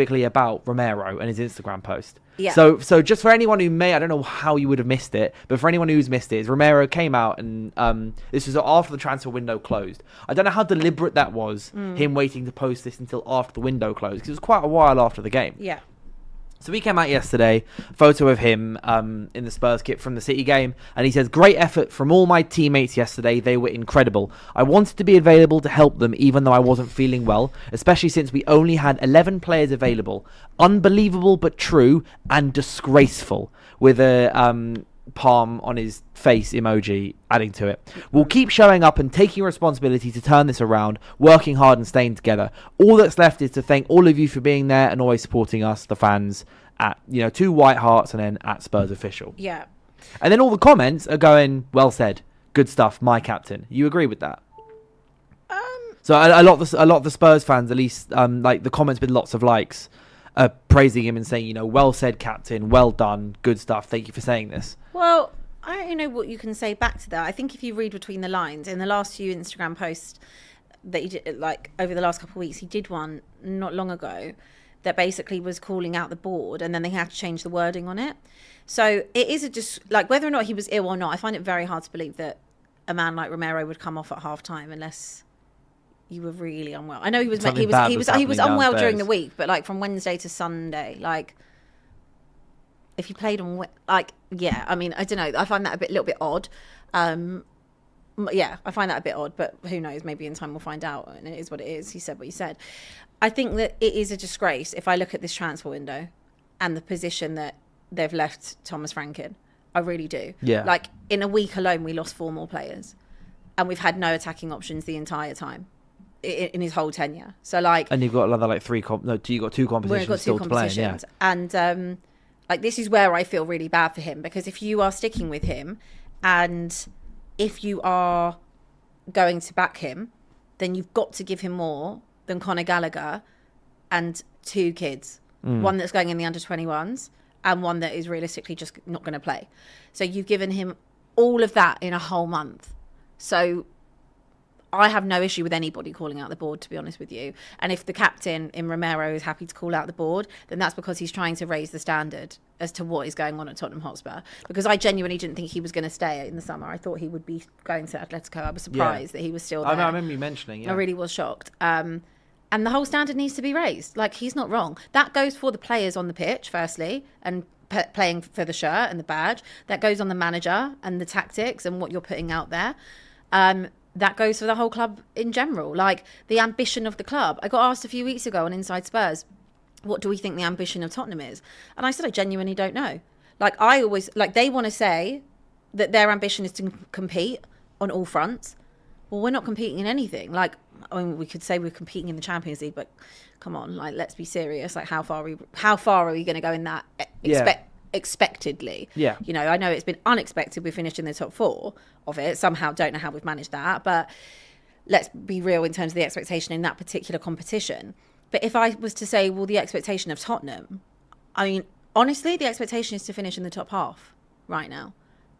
specifically about Romero and his Instagram post. Yeah. So just for anyone who I don't know how you would have missed it, but for anyone who's missed it, Romero came out and this was after the transfer window closed. I don't know how deliberate that was, him waiting to post this until after the window closed, because it was quite a while after the game. Yeah. So he came out yesterday, photo of him in the Spurs kit from the City game, and he says, "Great effort from all my teammates yesterday. They were incredible. I wanted to be available to help them even though I wasn't feeling well, especially since we only had 11 players available. Unbelievable but true, and disgraceful," with a palm on his face emoji adding to it. "We'll keep showing up and taking responsibility to turn this around, working hard and staying together. All that's left is to thank all of you for being there and always supporting us, the fans, at 2 white hearts and then at Spurs official." Yeah. And then all the comments are going, "Well said, good stuff, my captain." You agree with that? So a lot of the Spurs fans, at least, like the comments with lots of likes, praising him and saying, "Well said, captain, well done, good stuff. Thank you for saying this." Well, I don't know what you can say back to that. I think if you read between the lines, in the last few Instagram posts that he did, like over the last couple of weeks, he did one not long ago that basically was calling out the board, and then they had to change the wording on it. So it is just like, whether or not he was ill or not, I find it very hard to believe that a man like Romero would come off at half time unless you were really unwell. I know he was unwell during the week, but like from Wednesday to Sunday, like if you played on, yeah, I mean, I don't know. I find that little bit odd. Yeah, I find that a bit odd, but who knows? Maybe in time we'll find out, and it is what it is. He said what he said. I think that it is a disgrace if I look at this transfer window and the position that they've left Thomas Frank in. I really do. Yeah. Like, in a week alone, we lost 4 more players, and we've had no attacking options the entire time in his whole tenure. So like, and you've got another like you got 2 competitions still to play. Yeah. And like, this is where I feel really bad for him, because if you are sticking with him and if you are going to back him, then you've got to give him more than Conor Gallagher and 2 kids. One that's going in the under-21s and one that is realistically just not going to play. So you've given him all of that in a whole month. So I have no issue with anybody calling out the board, to be honest with you. And if the captain in Romero is happy to call out the board, then that's because he's trying to raise the standard as to what is going on at Tottenham Hotspur. Because I genuinely didn't think he was going to stay in the summer. I thought he would be going to Atletico. I was surprised that he was still there. I remember you mentioning, yeah. I really was shocked. And the whole standard needs to be raised. Like, he's not wrong. That goes for the players on the pitch, firstly, and playing for the shirt and the badge. That goes on the manager and the tactics and what you're putting out there. That goes for the whole club in general, like the ambition of the club. I got asked a few weeks ago on Inside Spurs, what do we think the ambition of Tottenham is? And I said, I genuinely don't know. Like, I always, like, they want to say that their ambition is to compete on all fronts. Well, we're not competing in anything. Like, I mean, we could say we're competing in the Champions League, but come on, like, let's be serious. Like, how far are we going to go in that? Expectedly. Yeah. I know it's been unexpected. We finished in the top 4 of it. Somehow, don't know how we've managed that. But let's be real in terms of the expectation in that particular competition. But if I was to say, well, the expectation of Tottenham, I mean, honestly, the expectation is to finish in the top half right now,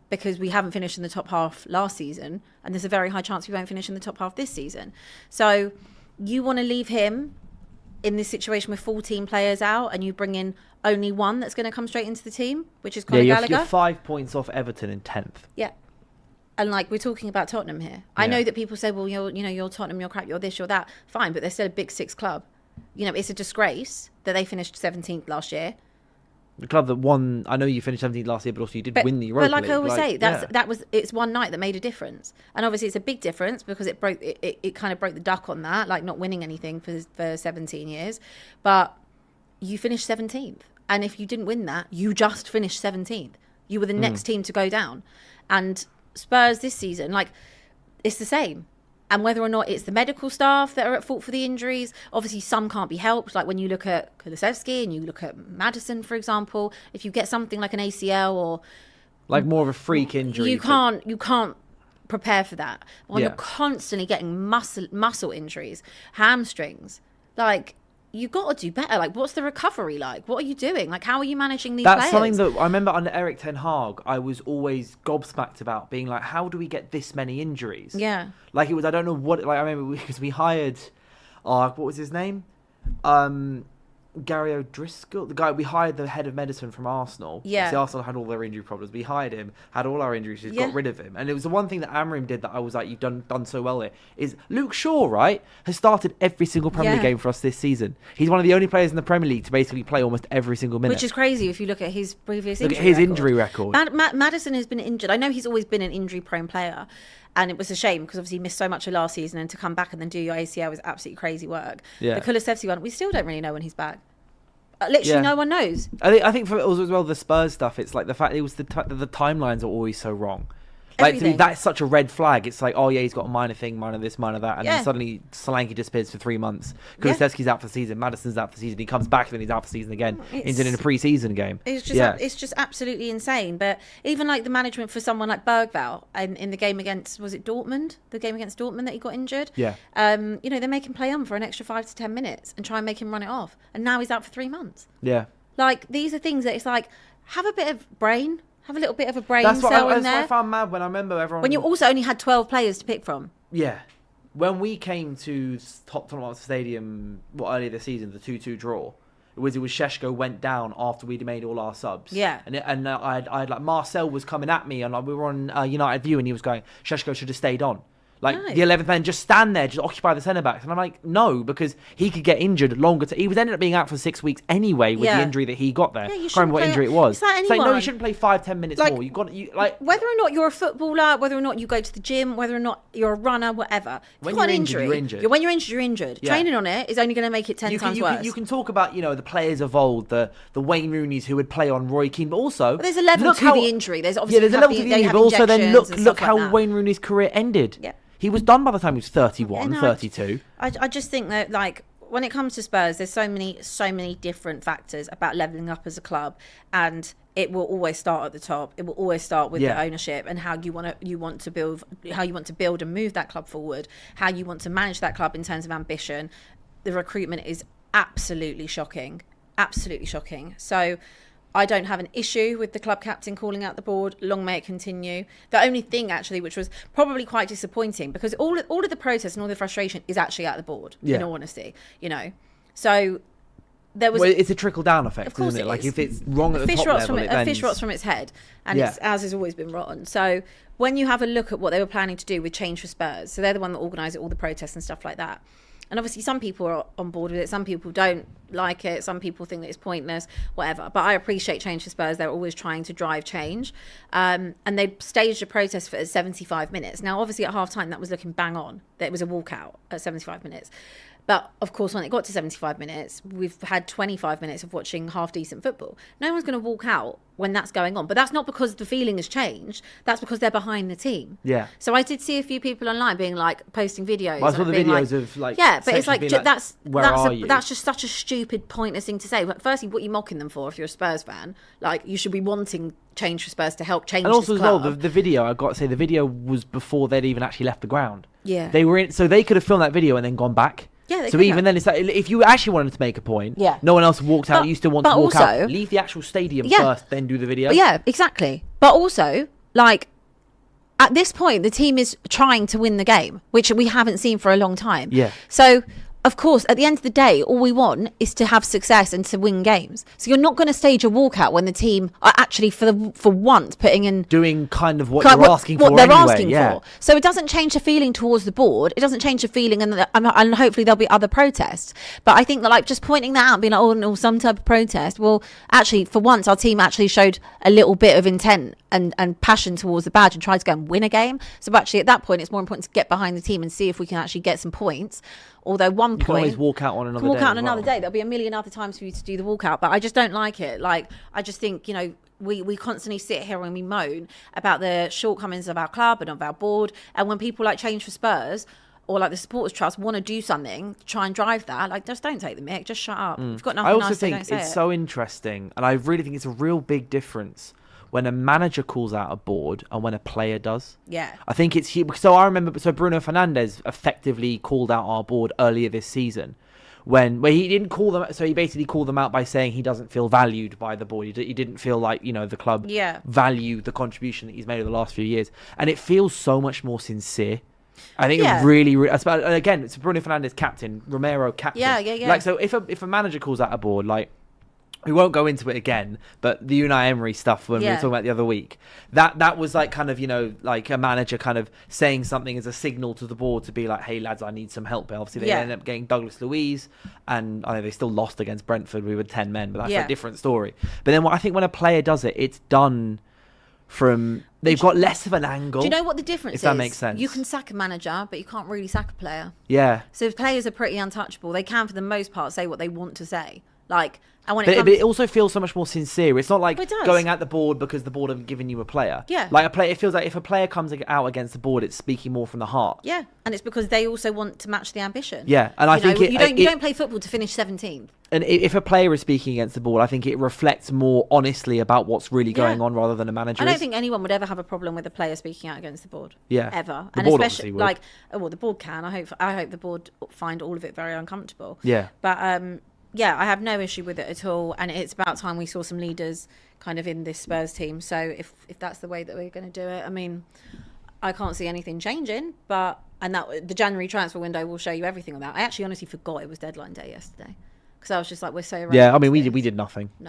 because we haven't finished in the top half last season, and there's a very high chance we won't finish in the top half this season. So you want to leave him in this situation with 14 players out, and you bring in only one that's going to come straight into the team, which is Conor Gallagher. You're 5 points off Everton in 10th. Yeah. And like, we're talking about Tottenham here. Yeah. I know that people say, well, you're Tottenham, you're crap, you're this, you're that. Fine, but they're still a Big 6 club. It's a disgrace that they finished 17th last year. The club that won, I know you finished 17th last year, but also you did win the Europa League. But like I always say, it's one night that made a difference. And obviously it's a big difference because it kind of broke the duck on that, like not winning anything for 17 years. But you finished 17th. And if you didn't win that, you just finished 17th. You were the next team to go down. And Spurs this season, like, it's the same. And whether or not it's the medical staff that are at fault for the injuries, obviously some can't be helped. Like when you look at Kulusevski and you look at Maddison, for example, if you get something like an ACL or like more of a freak injury, you can't prepare for that. When you're constantly getting muscle injuries, hamstrings, like, you've got to do better. Like, what's the recovery like? What are you doing? Like, how are you managing these players? That's something that I remember under Erik ten Hag, I was always gobsmacked about, being like, how do we get this many injuries? Yeah. Like, it was, I don't know what, like, I remember because we hired, what was his name? Gary O'Driscoll, the guy we hired, the head of medicine from Arsenal. Yeah. See, Arsenal had all their injury problems. We hired him, had all our injuries, just Yeah. got rid of him. And it was the one thing that Amorim did that I was like, you've done so well here, is Luke Shaw, right, has started every single Premier League game for us this season. He's one of the only players in the Premier League to basically play almost every single minute. Which is crazy if you look at his previous injury injury record. Maddison has been injured. I know he's always been an injury-prone player, and it was a shame because obviously he missed so much of last season, and to come back and then do your ACL was absolutely crazy work. Yeah. The Kulusevski one, we still don't really know when he's back. Literally, no one knows. I think for us as well, the Spurs stuff, it's like the fact it was the timelines are always so wrong. Like, to me, that's such a red flag. It's like, oh yeah, he's got a minor thing, minor this, minor that, and then suddenly Solanke disappears for 3 months. Kulusevski's out for the season, Maddison's out for the season. He comes back, and then he's out for the season again. He's in a pre-season game. It's just absolutely insane. But even like the management for someone like Bergvall in the game against, was it Dortmund? The game against Dortmund that he got injured. Yeah. You know, they make him play on for an extra 5 to 10 minutes and try and make him run it off, and now he's out for 3 months. Yeah. Like, these are things that it's like, have a bit of brain. Have a little bit of a brain That's cell what in there. I found mad when I remember everyone. When you also only had 12 players to pick from. Yeah. When we came to Tottenham Stadium earlier this season, the 2-2 draw, it was Šeško went down after we'd made all our subs. Yeah. And I had like Marcel was coming at me, and we were on United View, and he was going, Šeško should have stayed on. Like, No. the 11th man, just stand there, just occupy the centre-backs. And I'm like, no, because he could get injured longer. He was ended up being out for 6 weeks anyway with the injury that he got there. Yeah, you I can't remember what shouldn't injury play- it was. It's like It's like, no, you anyone. shouldn't play 5-10 minutes Like, more. Whether or not you're a footballer, whether or not you go to the gym, whether or not you're a runner, whatever. If When you've got you're an injured, injury, you're injured. when you're injured, you're injured. Yeah. Training on it is only going to make it 10 times worse. You can talk about, the players of old, the Wayne Rooneys who would play on Roy Keane, but also... But there's a level look to the injury. There's obviously there's a level to the injury, but also then look how Wayne. Wayne Rooney's career ended. Yeah. He was done by the time he was 31, Yeah, no, 32. I just think that, like, when it comes to Spurs, there's so many different factors about levelling up as a club, and it will always start at the top. It will always start with the ownership and how you want to build and move that club forward, how you want to manage that club in terms of ambition. The recruitment is absolutely shocking. So I don't have an issue with the club captain calling out the board. Long may it continue. The only thing, actually, which was probably quite disappointing, because all of the protest and all the frustration is actually at the board, in all honesty, So there was... Well, it's a trickle-down effect, Of course isn't it? it like, is. if it's wrong at the top level, a fish rots from its head, and it's, as has always been rotten. So when you have a look at what they were planning to do with Change for Spurs, so they're the one that organised all the protests and stuff like that. And obviously some people are on board with it, some people don't like it, some people think that it's pointless, whatever. But I appreciate Change for Spurs. They're always trying to drive change. And they staged a protest for 75 minutes. Now, obviously at half-time, that was looking bang on. That it was a walkout at 75 minutes. But, of course, when it got to 75 minutes, we've had 25 minutes of watching half-decent football. No one's going to walk out when that's going on. But that's not because the feeling has changed. That's because they're behind the team. Yeah. So I did see a few people online being, like, posting videos. I saw the videos of, like... Yeah, but it's like, being that's just such a stupid, pointless thing to say. But firstly, what are you mocking them for if you're a Spurs fan? Like, you should be wanting Change for Spurs to help change And also this as well, club. the video, I've got to say, the video was before they'd even actually left the ground. Yeah. They were in... So they could have filmed that video and then gone back. Yeah, they so could even have. then, it's like, if you actually wanted to make a point, no one else walked out, you still want to walk out. Leave the actual stadium first, then do the video. Yeah, exactly. But also, like, at this point, the team is trying to win the game, which we haven't seen for a long time. Yeah. So, of course, at the end of the day, all we want is to have success and to win games. So you're not going to stage a walkout when the team are actually, for once, putting in... Doing kind of what you're asking for what they're anyway. asking for. So it doesn't change the feeling towards the board. It doesn't change the feeling, and hopefully there'll be other protests. But I think that, like, just pointing that out and being like, oh, no, some type of protest. Well, actually, for once, our team actually showed a little bit of intent and passion towards the badge and tried to go and win a game. So actually, at that point, it's more important to get behind the team and see if we can actually get some points. Although you can always walk out on another day. There'll be a million other times for you to do the walkout, but I just don't like it. Like, I just think, we constantly sit here and we moan about the shortcomings of our club and of our board. And when people like Change for Spurs or like the Supporters Trust want to do something to try and drive that, like, just don't take the mic. Just shut up. You've got nothing nice to say. I also think it's so interesting, and I really think it's a real big difference when a manager calls out a board and when a player does. Yeah. I think it's... So I remember... So Bruno Fernandes effectively called out our board earlier this season where he didn't call them... So he basically called them out by saying he doesn't feel valued by the board. He didn't feel like, the club value the contribution that he's made over the last few years. And it feels so much more sincere I think Yeah. it really, again, it's Bruno Fernandes captain, Romero captain. Yeah. Like, so if a manager calls that a board, like, we won't go into it again, but the Unai Emery stuff when we were talking about the other week, that was like kind of, like a manager kind of saying something as a signal to the board to be like, hey lads, I need some help. But obviously they ended up getting Douglas Luiz, and I know they still lost against Brentford. We were 10 men, but that's a different story. But then I think when a player does it, it's done from, they've got less of an angle. Do you know what the difference is? If that makes sense. You can sack a manager, but you can't really sack a player. Yeah. So if players are pretty untouchable, they can, for the most part, say what they want to say. Like, and when but it also feels so much more sincere. It's not like It does. going at the board because the board have given you a player. Yeah. Like it feels like if a player comes out against the board, it's speaking more from the heart. Yeah, and it's because they also want to match the ambition. Yeah, and I think you don't play football to finish 17th. And if a player is speaking against the board, I think it reflects more honestly about what's really going on rather than a manager. I don't think anyone would ever have a problem with a player speaking out against the board. Yeah, ever. The and board especially would. The board can. I hope the board find all of it very uncomfortable. Yeah, but I have no issue with it at all, and it's about time we saw some leaders kind of in this Spurs team. So if that's the way that we're going to do it, I mean, I can't see anything changing. But that the January transfer window will show you everything on that. I actually honestly forgot it was deadline day yesterday because I was just like, we're so yeah. I mean, we did nothing. No.